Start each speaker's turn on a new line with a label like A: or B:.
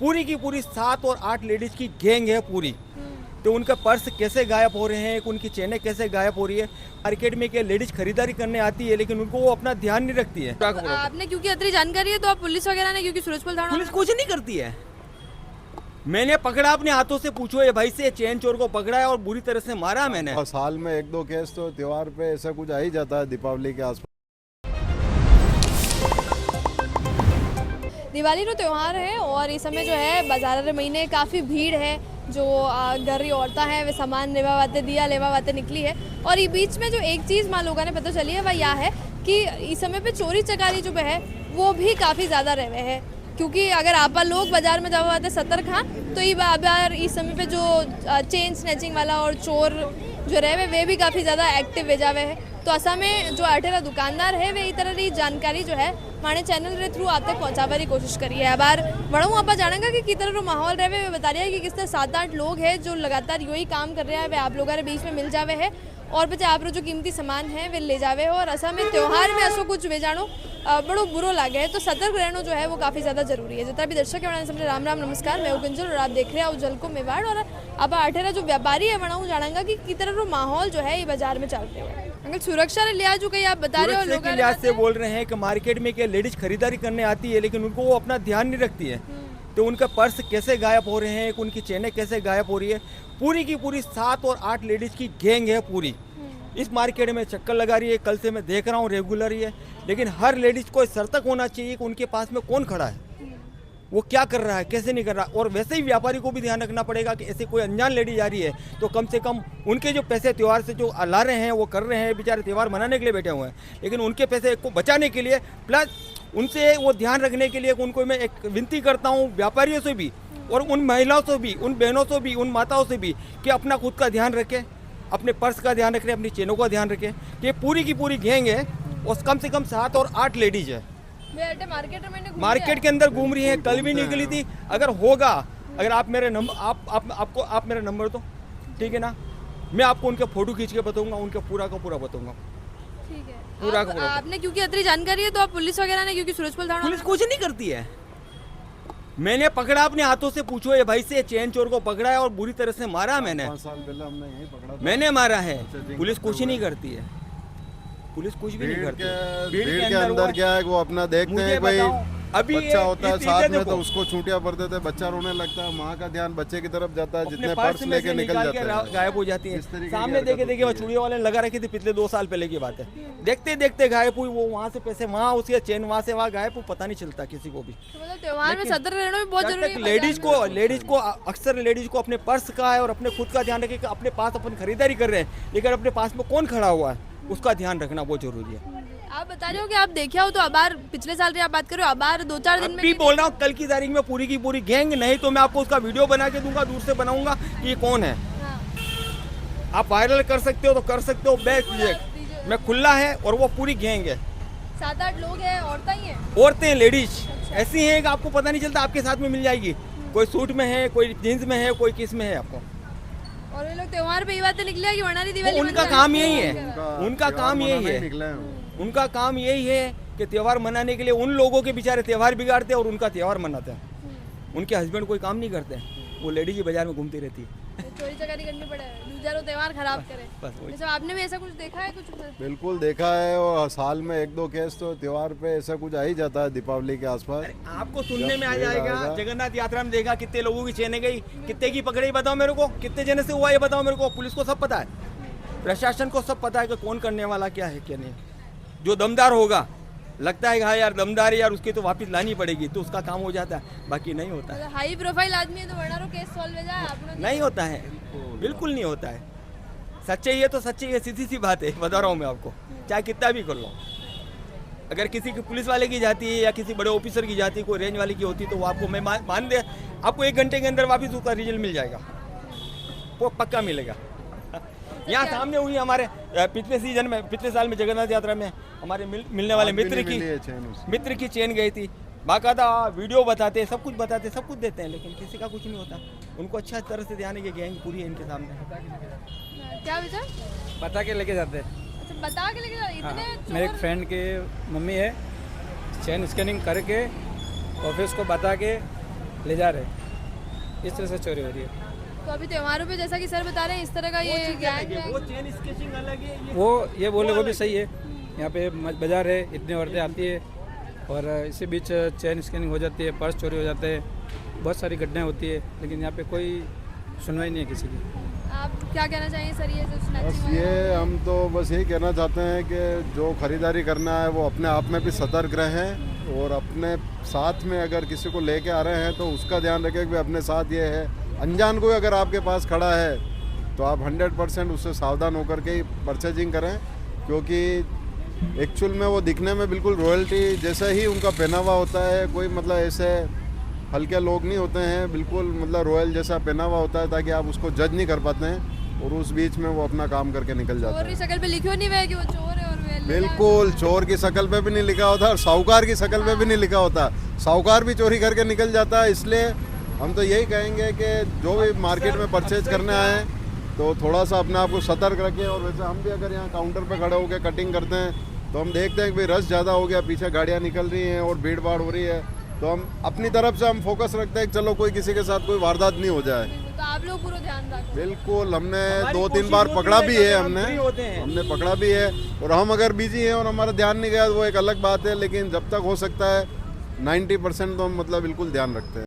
A: पूरी की पूरी 7 और 8 लेडीज की गैंग है पूरी। तो उनका पर्स कैसे गायब हो रहे हैं, उनकी चेनें कैसे गायब हो रही है। मार्केट में क्या लेडीज खरीदारी करने आती है लेकिन उनको वो अपना ध्यान नहीं रखती है।
B: आपने क्योंकि इतनी जानकारी है तो आप पुलिस वगैरह ने क्योंकि सूरजपुर थाना
A: पुलिस कुछ नहीं करती है। मैंने पकड़ा, अपने हाथों से पूछो ये भाई से, चेन चोर को पकड़ा है और बुरी तरह से मारा मैंने।
C: और साल में 1-2 केस तो त्योहार पे ऐसा कुछ आ ही जाता है दीपावली के आसपास।
B: दिवाली नो त्यौहार है और इस समय जो है बाजार रे महीने काफ़ी भीड़ है। जो घर की औरतें हैं वे सामान लेवा वाते दिया लेवा वाते निकली है। और ये बीच में जो एक चीज़ माँ लोगों ने पता चली है वह यह है कि इस समय पे चोरी चकारी जो है वो भी काफ़ी ज़्यादा रहे हैं। क्योंकि अगर आप लोग बाजार में जावा आते सतर्क हाँ तो ये बार इस समय पे जो चेन स्नैचिंग वाला और चोर जो रहे वे भी काफ़ी ज़्यादा एक्टिव हो जावे है। तो असा में जो अठेरा दुकानदार है वे इस तरह की जानकारी जो है माने चैनल रे थ्रू आप तक पहुँचाने की कोशिश करी है। बार बढ़ू आप जानेगा कि किस तरह का माहौल रहे वे बता रहे हैं कि किस तरह 7-8 लोग हैं जो लगातार यही काम कर रहे हैं वे आप लोगों के बीच में मिल जावे है और बच्चे आप जो कीमती सामान है वे ले जावे हो। और असा में त्यौहार में ऐसा कुछ वे जानो बड़ो बुरो लगे है तो सतर्क रहना जो है वो काफ़ी ज़्यादा जरूरी है। जितना भी दर्शक है समझे राम राम नमस्कार, मैं गुंजल और आप देख रहे हैं उजलको मेवाड़। और अब अठेरा जो व्यापारी है वहाँ जानेगा कि किस तरह का माहौल जो है ये बाजार में चलते हुए अगर सुरक्षा के लिहाज जो कहीं आप बता रहे हो लोग
A: के लिहाज से बोल रहे हैं कि मार्केट में क्या लेडीज खरीदारी करने आती है लेकिन उनको वो अपना ध्यान नहीं रखती है। तो उनका पर्स कैसे गायब हो रहे हैं, उनकी चेनें कैसे गायब हो रही है। पूरी की पूरी 7 और 8 लेडीज की गैंग है पूरी। इस मार्केट में चक्कर लगा रही है, कल से मैं देख रहा हूँ रेगुलर ही है। लेकिन हर लेडीज को सतर्क होना चाहिए कि उनके पास में कौन खड़ा है, वो क्या कर रहा है, कैसे नहीं कर रहा। और वैसे ही व्यापारी को भी ध्यान रखना पड़ेगा कि ऐसे कोई अनजान लेडीज आ रही है तो कम से कम उनके जो पैसे त्यौहार से जो ला रहे हैं वो कर रहे हैं, बेचारे त्यौहार मनाने के लिए बैठे हुए हैं, लेकिन उनके पैसे को बचाने के लिए प्लस उनसे वो ध्यान रखने के लिए उनको मैं एक विनती करता हूँ व्यापारियों से भी और उन महिलाओं से भी, उन बहनों से भी, उन माताओं से भी कि अपना खुद का ध्यान रखें, अपने पर्स का ध्यान रखें, अपनी चेनों का ध्यान रखें। कि पूरी की पूरी गैंग है और कम से कम 7 और 8 लेडीज है मार्केट के अंदर घूम रही है। कल भी निकली थी। अगर होगा, अगर आप मेरे नंबर आप मेरा नंबर दो, ठीक है ना, मैं आपको उनके फोटो खींच के बताऊंगा, उनका पूरा का पूरा बताऊंगा।
B: ठीक है
A: पूरा का पूरा।
B: आपने क्योंकि इतनी जानकारी है तो आप पुलिस वगैरह ने क्योंकि सूरजपुर थाना
A: पुलिस कुछ नहीं करती है। मैंने पकड़ा, अपने हाथों से पूछो ये भाई से, चेन चोर को पकड़ा है और बुरी तरह से मारा मैंने।
C: 5 साल पहले हमने यही पकड़ा था।
A: मैंने मारा है। पुलिस कुछ नहीं करती है, पुलिस कुछ भी नहीं करती।
C: भीड़ के अंदर क्या है वो अपना देखते हैं भाई।
A: अभी
C: बच्चा होता है
A: इस
C: साथ
A: चीज़ें
C: में तो
A: देखो।
C: उसको छूटिया पड़ते थे, बच्चा रोने लगता है, माँ का ध्यान बच्चे की तरफ जाता है,
A: अपने
C: जितने
A: पर्स
C: पर्स
A: में
C: लेके
A: से
C: निकल
A: निकाल
C: जाते
A: के
C: हैं,
A: गायब हो जाती है।
C: इस तरीके की
A: सामने देखे
C: हरकत
A: देखे वो
C: होती है।
A: चूड़ियों वाले लगा रखी थी पिछले 2 साल पहले की बात है। देखते देखते गायब हुई वो, वहाँ से पैसे वहाँ, उसके चेन वहाँ से वहाँ गायब हुई, पता नहीं चलता किसी को भी।
B: तो मतलब त्योहार में सतर्क रहना भी बहुत जरूरी है।
A: लेडीज को अक्सर लेडीज को अपने पर्स का है और अपने खुद का ध्यान रखे कि अपने पास अपन खरीदारी कर रहे हैं लेकिन अपने पास में कौन खड़ा हुआ है उसका ध्यान रखना बहुत जरूरी है।
B: आप बता रहे हो कि आप देखे हो तो अबार पिछले साल की आप बात कर रहे हो, अबार 2-4 दिन में
A: भी बोल रहा हूँ कल की तारीख में पूरी की पूरी गैंग, नहीं तो मैं आपको उसका वीडियो बना के दूंगा, दूर से बनाऊंगा कि ये कौन है।
B: हाँ।
A: आप वायरल कर सकते हो तो कर सकते हो, बेस्ट मैं खुला है और वो पूरी गैंग है।
B: 7-8 लोग हैं, औरतें ही हैं।
A: औरतें लेडीज ऐसी हैं कि आपको पता नहीं चलता, आपके साथ में मिल जाएगी। कोई सूट में है, कोई जींस में है, कोई किस में है आपको।
B: और ये लोग त्योहार पे ये बातें निकले कि वरना दिवाली
A: उनका काम यही है, उनका
C: त्योहार
A: काम यही
C: मनाने ही
A: है,
C: निकले हैं वो।
A: उनका काम यही है कि त्यौहार मनाने के लिए उन लोगों के बेचारे त्यौहार बिगाड़ते हैं और उनका त्यौहार मनाते हैं। उनके हस्बैंड कोई काम नहीं करते, वो लेडीज ही बाजार में घूमती रहती है।
B: चोरी चकारी करनी पड़े, दूसरा त्योहार खराब करे।
A: बस वही।
B: जैसे आपने भी ऐसा कुछ देखा है कुछ?
C: बिल्कुल देखा है, और साल में 1-2 केस तो त्योहार पे ऐसा कुछ आ ही जाता है दीपावली के आसपास।
A: आपको सुनने में आ
C: जब
A: जाएगा,
C: आएगा।
A: जगन्नाथ यात्रा में देखा कितने लोगों की चेनें गई, कितने की पकड़ी बताओ मेरे को, कितने जने से हुआ ये बताओ मेरे को। पुलिस को सब पता है, प्रशासन को सब पता है कि कौन करने वाला क्या है क्या नहीं। जो दमदार होगा, लगता है कि हाँ यार दमदार है यार, उसकी तो वापस लानी पड़ेगी तो उसका काम हो जाता है, बाकी नहीं होता है।
B: हाई प्रोफाइल आदमी है तो वरना केस सॉल्व हो जाए आपने
A: नहीं होता है, बिल्कुल नहीं होता है। सच्चाई है तो सच्चाई है, सीधी सी बात है, बता रहा हूँ मैं आपको, चाहे कितना भी कर लो। अगर किसी की पुलिस वाले की जाती है या किसी बड़े ऑफिसर की जाती है, कोई रेंज वाले की होती तो वो आपको मैं मान दे, आपको 1 घंटे के अंदर वापस उसका रिजल्ट मिल जाएगा, वो पक्का मिलेगा। यहाँ सामने हुई हमारे पिछले सीजन में, पिछले साल में जगन्नाथ यात्रा में हमारे मिलने वाले
C: आज भी नहीं मिली है चैन उसकी।
A: मित्र की चेन गई थी। बाकायदा वीडियो बताते, सब कुछ बताते, सब कुछ देते हैं, लेकिन किसी का कुछ नहीं होता। उनको अच्छा तरह से ध्यान है कि गैंग पूरी है इनके सामने।
B: क्या विचार?
D: बता के लेके जाते हैं।
B: अच्छा बता के लेके इतने
D: मेरे एक फ्रेंड के मम्मी है, चेन स्कैनिंग करके ऑफिस को बता के ले जा रहे हैं, इस तरह से चोरी हो रही है।
B: तो अभी त्योहारों पे जैसा कि सर बता रहे हैं इस तरह का ये गैंग है।
A: वो चेन स्केचिंग अलग है,
D: वो ये बोले वो भी सही है। यहाँ पे बाजार है, इतनी औरतें आती है और इसी बीच चेन स्कैनिंग हो जाती है, पर्स चोरी हो जाते हैं, बहुत सारी घटनाएं होती है, लेकिन यहाँ पे कोई सुनवाई नहीं है किसी की।
B: आप क्या कहना चाहिए सर ये जो
C: बस
B: स्नैचिंग
C: ये हम तो बस यही कहना चाहते हैं कि जो खरीदारी करना है वो अपने आप में भी सतर्क रहें और अपने साथ में अगर किसी को लेके आ रहे हैं तो उसका ध्यान रखें कि अपने साथ ये है। अनजान कोई अगर आपके पास खड़ा है तो आप 100% उससे सावधान होकर के ही परचेजिंग करें, क्योंकि एक्चुअल में वो दिखने में बिल्कुल रॉयल्टी जैसा ही उनका पहनावा होता है। कोई मतलब ऐसे हल्के लोग नहीं होते हैं, बिल्कुल मतलब रॉयल जैसा पहनावा होता है ताकि आप उसको जज नहीं कर पाते हैं और उस बीच में वो अपना काम करके निकल जाता
B: चोर
C: है।
B: की शक्ल पे लिखो नहीं हुआ है कि वो चोर है और वे ले
C: बिल्कुल चोर की शक्ल पे भी नहीं लिखा होता और साहूकार की शक्ल पे भी नहीं लिखा होता। साहूकार भी चोरी करके निकल जाता है। इसलिए हम तो यही कहेंगे कि जो भी मार्केट में परचेज करने आए तो थोड़ा सा अपने आप को सतर्क रखें। और वैसे हम भी अगर यहाँ काउंटर पे खड़े होकर कटिंग करते हैं तो हम देखते हैं कि भाई रश ज़्यादा हो गया, पीछे गाड़ियाँ निकल रही हैं और भीड़ भाड़ हो रही है, तो हम अपनी तरफ से हम फोकस रखते हैं कि चलो कोई किसी के साथ कोई वारदात नहीं हो जाए।
B: तो आप लोग पूरा ध्यान रखो।
C: बिल्कुल, हमने
A: हमारी
C: 2-3
A: कोशिश
C: बार
A: होती
C: पकड़ा
A: है
C: भी
A: कि
C: है,
A: हम फ्री होते हैं।
C: हमने पकड़ा भी है। और हम अगर बिजी हैं और हमारा ध्यान नहीं गया तो वो एक अलग बात है, लेकिन जब तक हो सकता है 90% तो हम मतलब बिल्कुल ध्यान रखते हैं।